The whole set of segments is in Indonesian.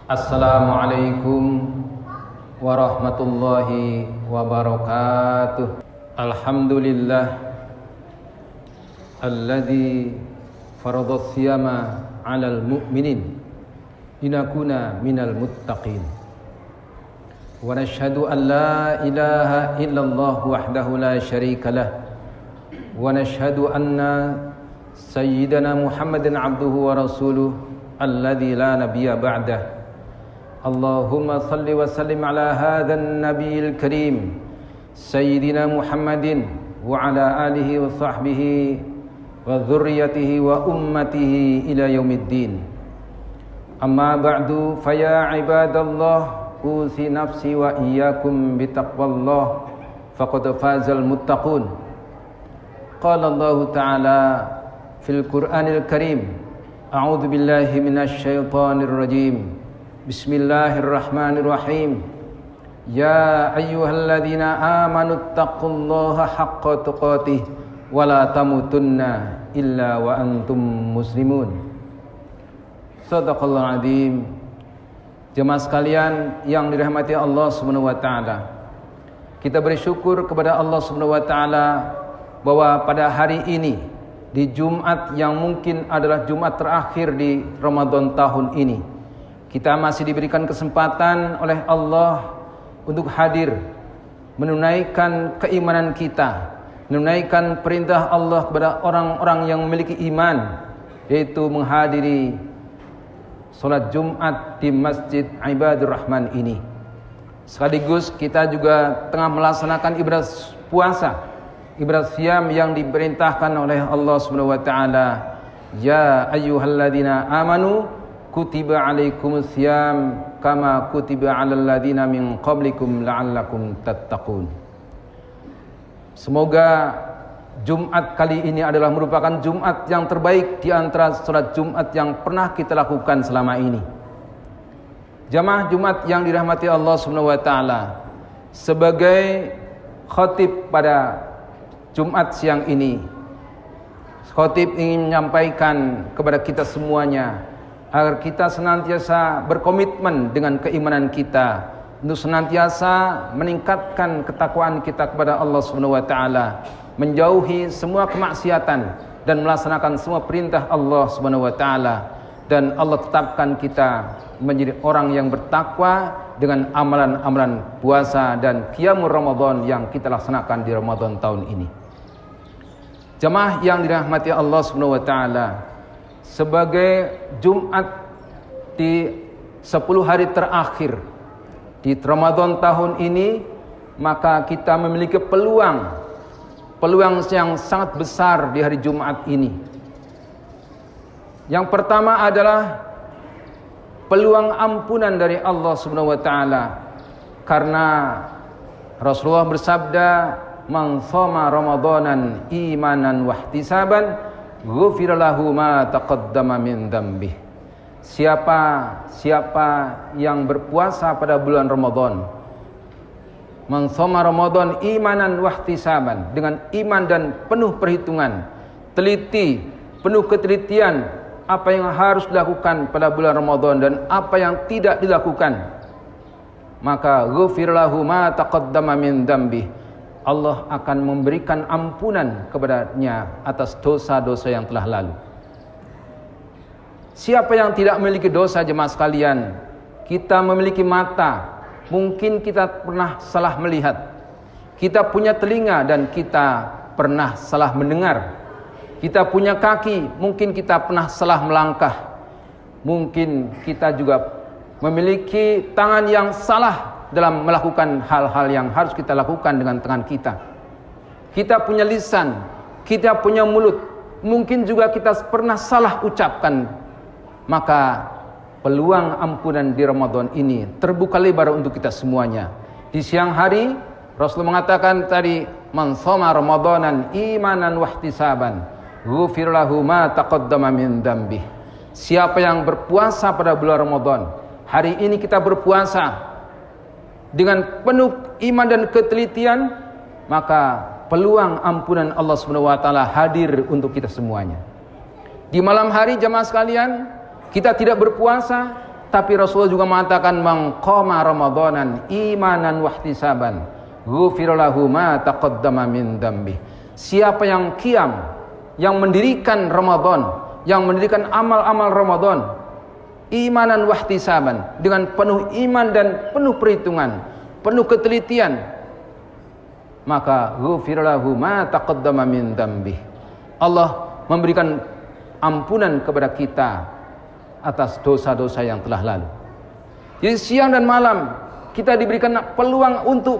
Assalamualaikum warahmatullahi wabarakatuh. Alhamdulillah alladzi faradha siyama 'alal mu'minin linakuna minal muttaqin. Wa nashhadu an la ilaha illallah wahdahu la syarikalah. Wa nashhadu anna sayyidana Muhammadan 'abduhu wa rasuluh alladzi la nabiyya ba'dah. Allahumma salli wa sallim ala hadzal nabiyil karim sayyidina Muhammadin wa ala alihi wa sahbihi wa dzurriyyatihi wa ummatihi ila yaumiddin. Amma ba'du, fa ya ibadallah, usi nafsi wa iyyakum bitaqwallah faqad fazal muttaqun. Qala Allah ta'ala fil Qur'anil Karim, a'udzu billahi minasy syaithanir rajim. Bismillahirrahmanirrahim. Ya ayyuhalladzina amanu taqullaha haqqa tuqatih wa la tamutunna illa wa antum muslimun. Shadaqallahul azim. Jemaah sekalian yang dirahmati Allah Subhanahu wa taala, kita bersyukur kepada Allah Subhanahu wa taala bahwa pada hari ini, di Jumat yang mungkin adalah Jumat terakhir di Ramadan tahun ini, kita masih diberikan kesempatan oleh Allah untuk hadir menunaikan keimanan kita, menunaikan perintah Allah kepada orang-orang yang memiliki iman, yaitu menghadiri salat Jumat di Masjid Ibadur Rahman ini. Sekaligus kita juga tengah melaksanakan ibadah puasa, ibadah siyam yang diperintahkan oleh Allah Subhanahu wa taala. Ya ayyuhalladzina amanu kutiba alaikumus siyam kama kutiba alal ladzina min qablikum la'allakum tattaqun. Semoga Jumat kali ini adalah merupakan Jumat yang terbaik di antara salat Jumat yang pernah kita lakukan selama ini. Jamaah Jumat yang dirahmati Allah Subhanahu wa taala, sebagai khatib pada Jumat siang ini, khatib ingin menyampaikan kepada kita semuanya agar kita senantiasa berkomitmen dengan keimanan kita untuk senantiasa meningkatkan ketakwaan kita kepada Allah Subhanahu wa taala, menjauhi semua kemaksiatan dan melaksanakan semua perintah Allah Subhanahu wa taala, dan Allah tetapkan kita menjadi orang yang bertakwa dengan amalan-amalan puasa dan qiyamul Ramadan yang kita laksanakan di Ramadan tahun ini. Jemaah yang dirahmati Allah Subhanahu wa taala, sebagai Jumat di 10 hari terakhir di Ramadan tahun ini, maka kita memiliki peluang yang sangat besar di hari Jumat ini. Yang pertama adalah peluang ampunan dari Allah Subhanahu wa taala, karena Rasulullah bersabda, "Man shoma ramadanan imanan wahtisaban ghufira lahu ma taqaddama min dzambih." Siapa yang berpuasa pada bulan Ramadan, man shoma ramadan imanan wahtisaban, dengan iman dan penuh perhitungan, teliti, penuh ketelitian apa yang harus dilakukan pada bulan Ramadan dan apa yang tidak dilakukan, maka ghufira lahu ma taqaddama min dzambih, Allah akan memberikan ampunan kepadanya atas dosa-dosa yang telah lalu. Siapa yang tidak memiliki dosa, jemaah sekalian? Kita memiliki mata, mungkin kita pernah salah melihat. Kita punya telinga dan kita pernah salah mendengar. Kita punya kaki, mungkin kita pernah salah melangkah. Mungkin kita juga memiliki tangan yang salah dalam melakukan hal-hal yang harus kita lakukan dengan tangan kita. Kita punya lisan, kita punya mulut, mungkin juga kita pernah salah ucapkan. Maka peluang ampunan di Ramadan ini terbuka lebar untuk kita semuanya. Di siang hari Rasulullah mengatakan tadi, man shoma ramadanan imanan wahtisaban ghufir lahu ma taqaddama min dzambih. Siapa yang berpuasa pada bulan Ramadan, hari ini kita berpuasa dengan penuh iman dan ketelitian, maka peluang ampunan Allah Subhanahu wa taala hadir untuk kita semuanya. Di malam hari, jamaah sekalian, kita tidak berpuasa, Tapi Rasulullah juga mengatakan man qama ramadanan imanan wahtisaban ghufira lahu ma taqaddama min dambi. Siapa yang qiyam, yang mendirikan Ramadan, yang mendirikan amal-amal Ramadan imanan wahtisaban, dengan penuh iman dan penuh perhitungan, penuh ketelitian, maka ghufira lahu ma taqaddama min dambi. Allah memberikan ampunan kepada kita atas dosa-dosa yang telah lalu. Jadi siang dan malam kita diberikan peluang untuk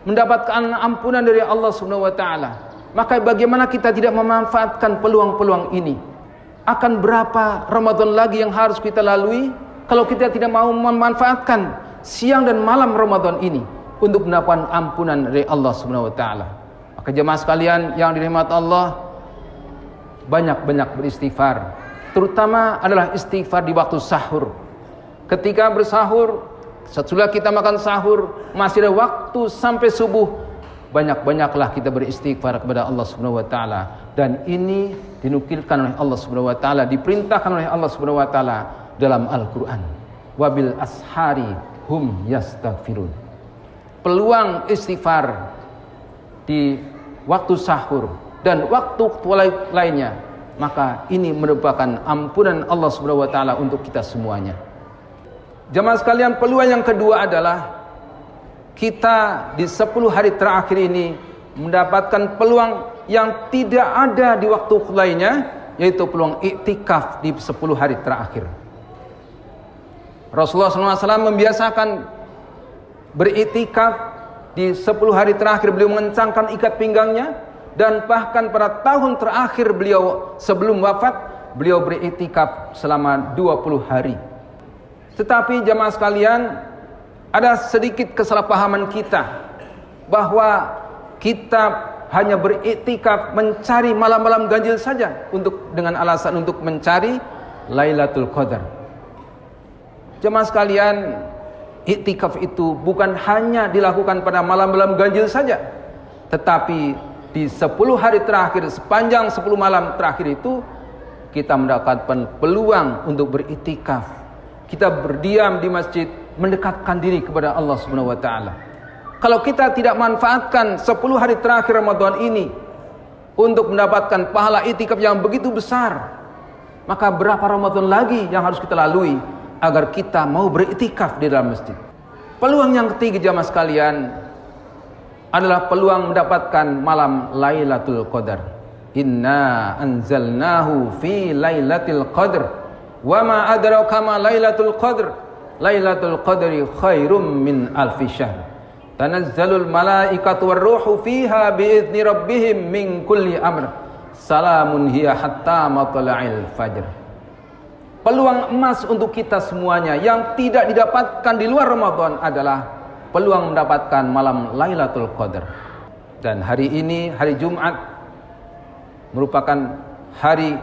mendapatkan ampunan dari Allah Subhanahu wa taala. Maka bagaimana kita tidak memanfaatkan peluang-peluang ini? Akan berapa Ramadan lagi yang harus kita lalui kalau kita tidak mau memanfaatkan siang dan malam Ramadan ini untuk mendapatkan ampunan dari Allah Subhanahu wa taala? Maka jemaah sekalian yang dirahmati Allah, banyak-banyak beristighfar. Terutama adalah istighfar di waktu sahur. Ketika bersahur, setelah kita makan sahur, masih ada waktu sampai subuh, banyak-banyaklah kita beristighfar kepada Allah Subhanahu wa taala. Dan ini dinukilkan oleh Allah Subhanahu wa taala, diperintahkan oleh Allah Subhanahu wa taala dalam Al-Qur'an. Wabil ashari hum yastaghfirun. Peluang istighfar di waktu sahur dan waktu lainnya, maka ini merupakan ampunan Allah Subhanahu wa taala untuk kita semuanya. Jemaah sekalian, peluang yang kedua adalah kita di 10 hari terakhir ini mendapatkan peluang yang tidak ada di waktu lainnya, yaitu peluang iktikaf di 10 hari terakhir. Rasulullah SAW membiasakan beriktikaf di 10 hari terakhir. Beliau mengencangkan ikat pinggangnya, dan bahkan pada tahun terakhir beliau sebelum wafat, beliau beriktikaf selama 20 hari. Tetapi jamaah sekalian, ada sedikit kesalahpahaman kita bahwa kita hanya beriktikaf mencari malam-malam ganjil saja dengan alasan untuk mencari Lailatul Qadar. Jemaah sekalian, iktikaf itu bukan hanya dilakukan pada malam-malam ganjil saja, tetapi di 10 hari terakhir, sepanjang 10 malam terakhir itu, kita mendapatkan peluang untuk beriktikaf. Kita berdiam di masjid, mendekatkan diri kepada Allah Subhanahu wa taala. Kalau kita tidak manfaatkan 10 hari terakhir Ramadan ini untuk mendapatkan pahala iktikaf yang begitu besar, maka berapa Ramadan lagi yang harus kita lalui agar kita mau beriktikaf di dalam masjid? Peluang yang ketiga jamaah sekalian adalah peluang mendapatkan malam Lailatul Qadar. Inna anzalnahu fi Lailatul Qadr. Wa ma adraka ma Lailatul Qadr. Lailatul Qadri khairum min alfi syahr. Tanazzalul malaikatu warruhu fiha biizni rabbihim min kulli amr. Salamun hiya hatta matla'il fajr. Peluang emas untuk kita semuanya yang tidak didapatkan di luar Ramadan adalah peluang mendapatkan malam Lailatul Qadar. Dan hari ini, hari Jumat, merupakan hari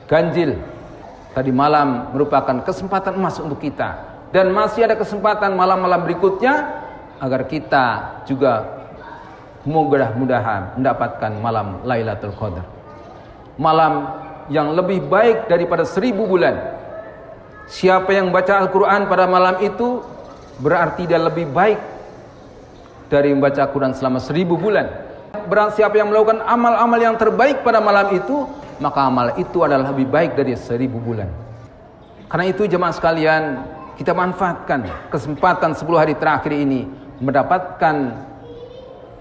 ganjil. Tadi malam merupakan kesempatan emas untuk kita. Dan masih ada kesempatan malam-malam berikutnya agar kita juga mudah-mudahan mendapatkan malam Lailatul Qadar. Malam yang lebih baik daripada 1000 bulan. Siapa yang baca Al-Quran pada malam itu, berarti dia lebih baik dari membaca Quran selama 1000 bulan. Berarti siapa yang melakukan amal-amal yang terbaik pada malam itu, maka amal itu adalah lebih baik dari 1000 bulan. Karena itu jemaah sekalian, kita manfaatkan kesempatan 10 hari terakhir ini mendapatkan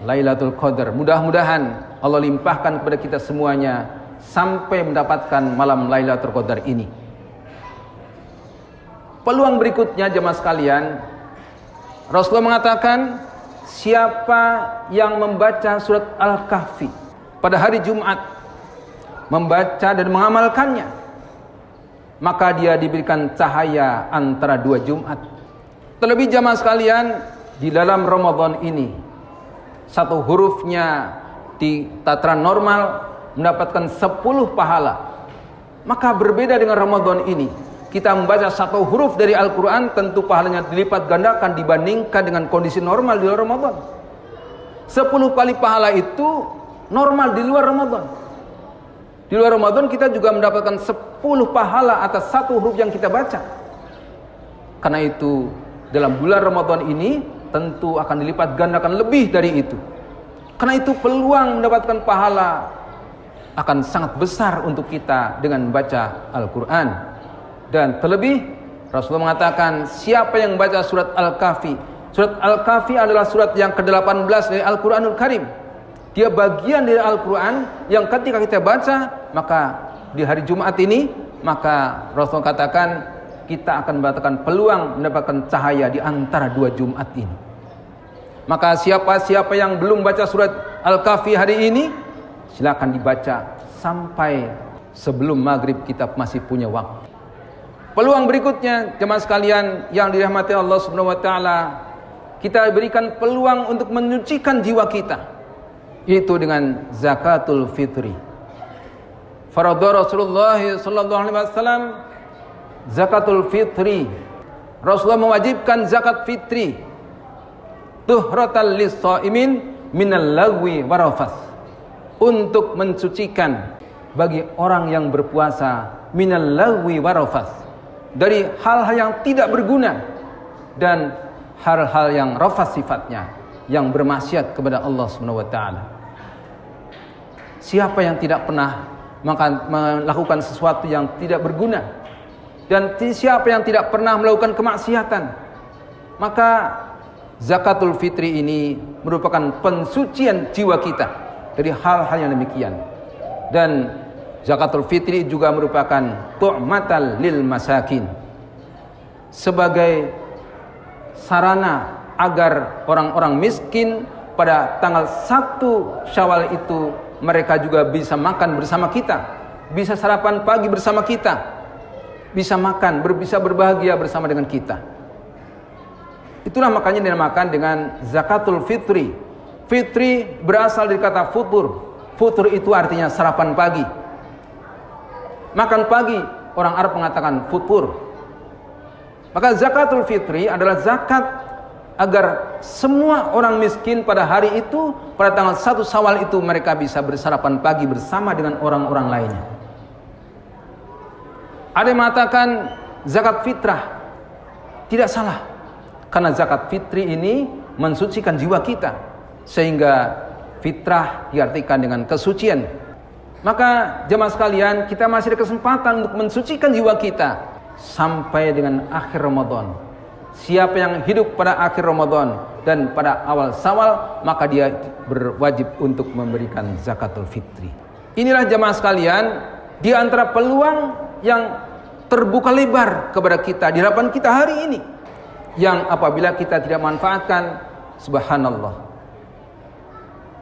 Lailatul Qadar. Mudah-mudahan Allah limpahkan kepada kita semuanya sampai mendapatkan malam Lailatul Qadar ini. Peluang berikutnya jemaah sekalian, Rasulullah mengatakan, siapa yang membaca surat Al-Kahfi pada hari Jumat, membaca dan mengamalkannya, maka dia diberikan cahaya antara 2 Jumat. Terlebih jamaah sekalian, di dalam Ramadan ini, satu hurufnya di tataran normal mendapatkan 10 pahala. Maka berbeda dengan Ramadan ini, kita membaca satu huruf dari Al-Quran, tentu pahalanya dilipat gandakan dibandingkan dengan kondisi normal di luar Ramadan. 10 kali pahala itu normal di luar Ramadan. Di luar Ramadan kita juga mendapatkan 10 pahala atas satu huruf yang kita baca. Karena itu dalam bulan Ramadan ini tentu akan dilipat gandakan lebih dari itu. Karena itu peluang mendapatkan pahala akan sangat besar untuk kita dengan membaca Al-Quran. Dan terlebih Rasulullah mengatakan, siapa yang baca surat Al-Kahfi. Surat Al-Kahfi adalah surat yang ke-18 dari Al-Quranul Karim. Dia bagian dari Al-Quran yang ketika kita baca, maka di hari Jumat ini, maka Rasulullah katakan kita akan mendapatkan peluang mendapatkan cahaya di antara 2 Jumat ini. Maka siapa yang belum baca surat Al-Kahfi hari ini, silakan dibaca sampai sebelum maghrib, kita masih punya waktu. Peluang berikutnya, jemaah sekalian yang dirahmati Allah Subhanahu wa taala, kita berikan peluang untuk menyucikan jiwa kita, yaitu dengan zakatul fitri. Faradha Rasulullah sallallahu alaihi wasallam zakatul fitri. Rasulullah mewajibkan zakat fitri, tuhratal lis-shaimin minal lagwi warafas, untuk mensucikan bagi orang yang berpuasa minal lagwi warafas, dari hal-hal yang tidak berguna dan hal-hal yang rafas sifatnya, yang bermaksiat kepada Allah Subhanahu wa taala. Siapa yang tidak pernah melakukan sesuatu yang tidak berguna, dan siapa yang tidak pernah melakukan kemaksiatan, maka zakatul fitri ini merupakan pensucian jiwa kita dari hal-hal yang demikian. Dan zakatul fitri juga merupakan tu'matal lil masakin, sebagai sarana agar orang-orang miskin pada tanggal 1 Syawal itu mereka juga bisa makan bersama kita, bisa sarapan pagi bersama kita, bisa makan, bisa berbahagia bersama dengan kita. Itulah makanya dinamakan dengan zakatul fitri. Fitri berasal dari kata futur. Futur itu artinya sarapan pagi. Makan pagi, orang Arab mengatakan futur. Maka zakatul fitri adalah zakat agar semua orang miskin pada hari itu, pada tanggal 1 Syawal itu, mereka bisa bersarapan pagi bersama dengan orang-orang lainnya. Ada yang mengatakan zakat fitrah. Tidak salah, karena zakat fitri ini mensucikan jiwa kita, sehingga fitrah diartikan dengan kesucian. Maka jemaah sekalian, kita masih ada kesempatan untuk mensucikan jiwa kita sampai dengan akhir Ramadan. Siapa yang hidup pada akhir Ramadan dan pada awal Syawal, maka dia berwajib untuk memberikan zakatul fitri. Inilah jemaah sekalian, di antara peluang yang terbuka lebar kepada kita di hadapan kita hari ini, yang apabila kita tidak manfaatkan, subhanallah,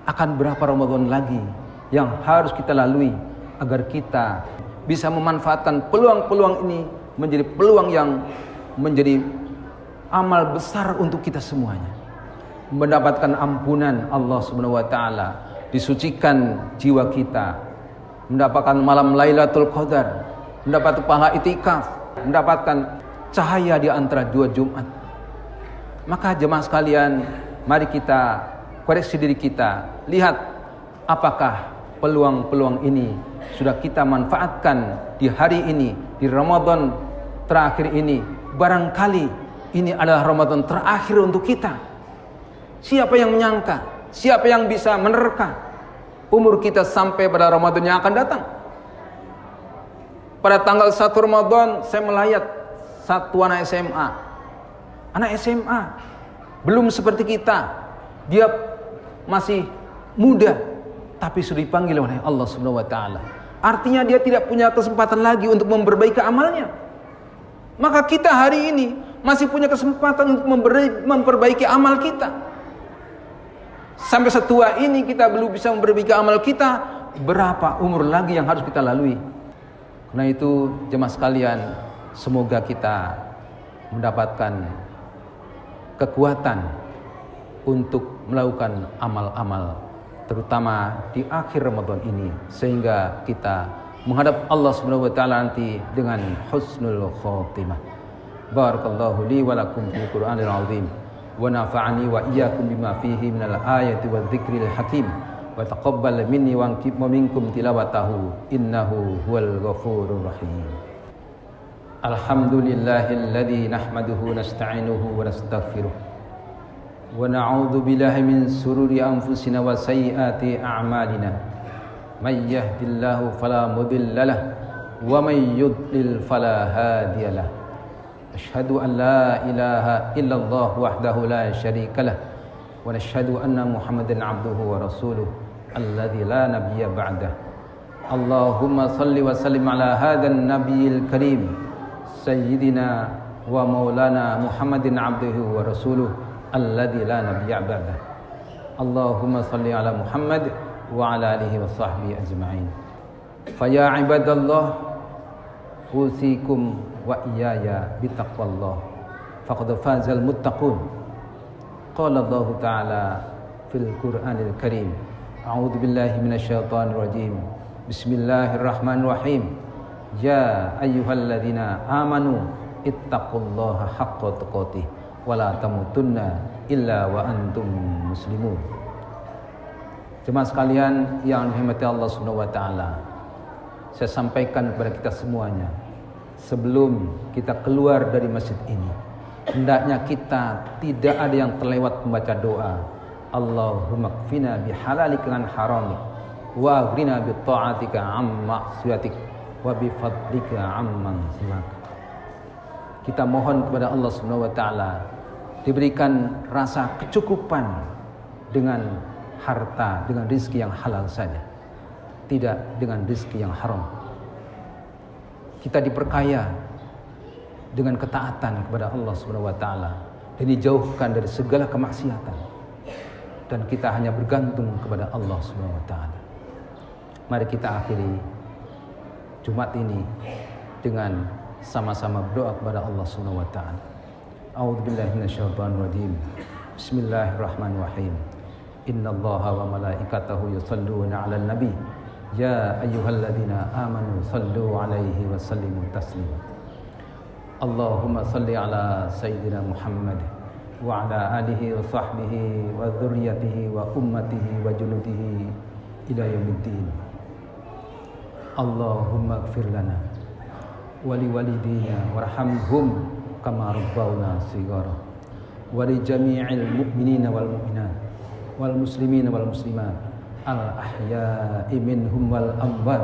akan berapa Ramadan lagi yang harus kita lalui agar kita bisa memanfaatkan peluang-peluang ini menjadi peluang yang menjadi amal besar untuk kita semuanya. Mendapatkan ampunan Allah Subhanahu wa taala, disucikan jiwa kita, mendapatkan malam Lailatul Qadar, mendapat pahala itikaf, mendapatkan cahaya di antara 2 Jumat. Maka jemaah sekalian, mari kita koreksi diri kita, lihat apakah peluang-peluang ini sudah kita manfaatkan di hari ini, di Ramadan terakhir ini. Barangkali ini adalah Ramadan terakhir untuk kita. Siapa yang menyangka, siapa yang bisa menerka umur kita sampai pada Ramadan yang akan datang. Pada tanggal 1 Ramadan saya melayat satu anak SMA. Anak SMA belum seperti kita, dia masih muda, tapi sudah dipanggil oleh Allah Subhanahu wa taala. Artinya dia tidak punya kesempatan lagi untuk memperbaiki amalnya. Maka kita hari ini masih punya kesempatan untuk memperbaiki amal kita. Sampai setua ini kita belum bisa memperbaiki amal kita, berapa umur lagi yang harus kita lalui? Karena itu jemaah sekalian, semoga kita mendapatkan kekuatan untuk melakukan amal-amal, terutama di akhir Ramadan ini, sehingga kita menghadap Allah Subhanahu wa taala nanti dengan husnul khotimah. Barakallahu li wa lakum fil Qur'anil azim wa nafa'ani wa iyyakum bima fihi minal ayati wadh-dhikril hakim wa taqabbal minni wa minkum tilawatahu innahu huwal ghafurur rahim. Alhamdulillahilladzi nahmaduhu nasta'inuhu wa nastaghfiruh wa na'udzu billahi min sururi anfusina wa sayyiati a'malina. May yahdihillahu fala mudhillalah wa may yudlil fala hadiyalah. Asyhadu an la ilaha illallah wahdahu la syarikalah wa nashhadu anna Muhammadan 'abduhu wa rasuluh alladzi la nabiyya ba'dah. Allahumma shalli wa sallim ala hadzal nabiyil karim Sayyidina wa maulana Muhammadin abduhu wa rasuluh alladzi la nabiyya ba'dah. Allahumma salli ala Muhammad wa ala alihi wa sahbihi ajma'in. Fa ya ibadallah usikum wa iyaya bitaqwallah faqad fazal muttaqun. Qala Allah ta'ala fil Qur'anil Karim. A'udzu billahi minasyaitonir rajim. Bismillahirrahmanirrahim. Ya ayyuhalladzina amanu ittaqullaha haqqa tuqatih wa la tamutunna illa wa antum muslimun. Jemaah sekalian yang dirahmati Allah Subhanahu wa taala, saya sampaikan kepada kita semuanya, sebelum kita keluar dari masjid ini, hendaknya kita tidak ada yang terlewat membaca doa, Allahumma kfina bihalalika an haramik wa aghrina bi ta'atika amma ma'siyatik wa bi fadlika amman siwak. Kita mohon kepada Allah Subhanahu wa taala diberikan rasa kecukupan dengan harta, dengan rezeki yang halal saja, tidak dengan rezeki yang haram. Kita diperkaya dengan ketaatan kepada Allah Subhanahu wa taala dan dijauhkan dari segala kemaksiatan, dan kita hanya bergantung kepada Allah Subhanahu wa taala. Mari kita akhiri Jumat ini dengan sama-sama berdoa kepada Allah Subhanahu wa taala. A'udzubillahi minasyaitonir rajim. Bismillahirrahmanirrahim. Innallaha wa malaikatahu yusholluna 'alan nabi. Ya ayyuhalladzina amanu shallu 'alaihi wa sallimu taslima. Allahumma shalli 'ala sayyidina Muhammad wa 'ala alihi wa sahbihi wa dzurriyyatihi wa ummatihi wa junudihi ila yaumiddin. Allahumma ighfir lana wa li walidina warhamhum kama rabbawna shighara wa li jami'il mu'minina wal mu'minat wal muslimina wal muslimat al ahya'i minhum wal amwat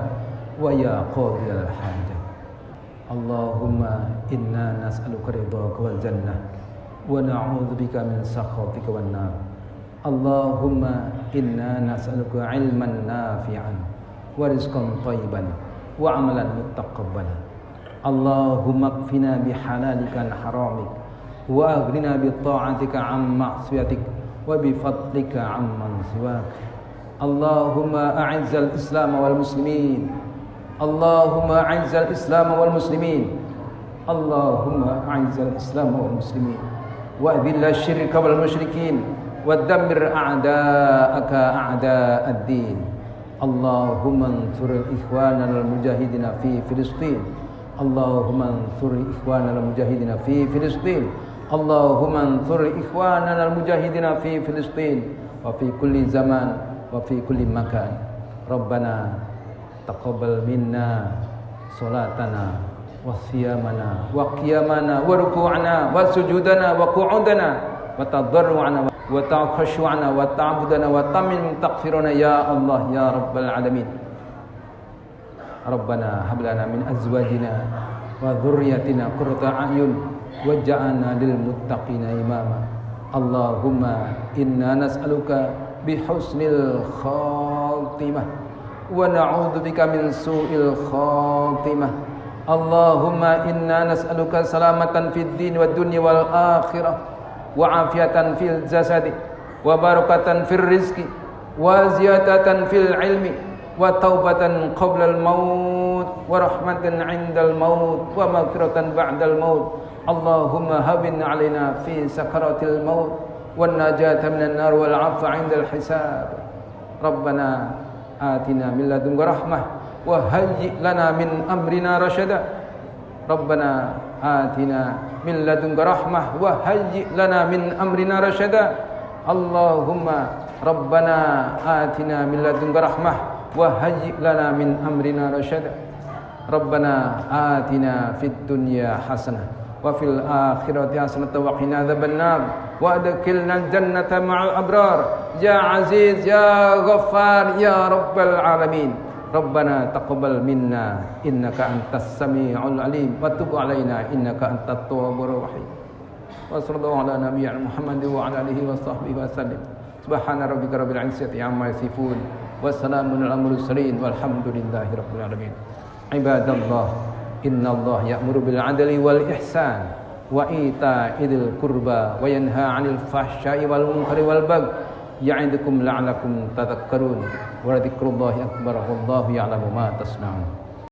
wa ya qadiyal hajat. Allahumma inna nas'aluka ridhaka wal jannah wa na'udzubika min sakhatika wan nar. Allahumma inna nas'aluka 'ilman nafi'an wa rizqan thayyiban wa 'amalan mutaqabbalan. Allahumma kfina bihalalika an haramik wa aghnina bi ta'atika 'an ma'siyatik wa bi fadlika 'amman siwak. Allahumma a'izzal islam wal muslimin. Allahumma a'izzal islam wal muslimin. Allahumma a'izzal islam wal muslimin wa adhilla syirka wal musyrikin wa dammir a'da'aka a'da'ad din. Allahumma ansur ikhwanana al-mujahidina fi Filistin. Allahumma ansur ikhwanana al-mujahidina fi Filistin. Allahumma ansur ikhwanana al-mujahidina fi Filistin wa fi kulli zaman wa fi kulli makan. Rabbana taqabbal minna salatana wa siyamana wa qiyamana wa ruku'ana wa sujudana wa qu'udana wa tadarru'ana wa ta'khashu'ana wa ta'budana wa tamim taqfiruna ya Allah ya rabbal alamin. Rabbana hab lana min azwajina wa dhurriyyatina qurrata a'yun waj'alna lil muttaqina imama. Allahumma inna nas'aluka bi husnil khatimah wa na'udzubika min su'il khatimah. Allahumma inna nas'aluka salamatan fid din wad dunya wal akhirah wa afiatan fil jasadi wa barakatan fil rizqi wa ziyadatan fil ilmi wa taubatan qabla al maut wa rahmatan 'indal maut wa maghfiratan ba'dal maut. Allahumma hawwin 'alaina fi sakaratil maut wan najata minan nar wal 'afwa 'indal hisab. Rabbana atina min ladunka rahmah wa hayyi' lana min amrina rasyada. Rabbana atina min ladunka rahmah wa hayyi' lana min amrina rasyada. Allahumma Rabbana atina min ladunka rahmah wa hayyi' lana min amrina rasyada. Rabbana atina fid dunya hasanah wa fil akhirati hasanah wa qina adzabannar wa adkhilnal jannata ma'al abrar ya aziz ya ghaffar ya rabbal alamin. Rabbana taqabbal minna innaka antas samiul alim wa tub alaina innaka antat tawwabur rahim. Wa sallallahu ala nabiyyina Muhammad wa ala alihi wa sahbihi wa sallim. Subhana rabbika rabbil izzati amma yasifun wa salamun alal mursalin walhamdulillahi rabbil alamin. Ibadallah, innallaha ya'muru bil 'adli wal ihsan wa ita'il qurba wa yanha 'anil fahsya'i wal munkari wal baghi ya'idukum la'allakum tadhakkarun wa dzikrullahi akbar wallahu ya'lamu ma tasna'un.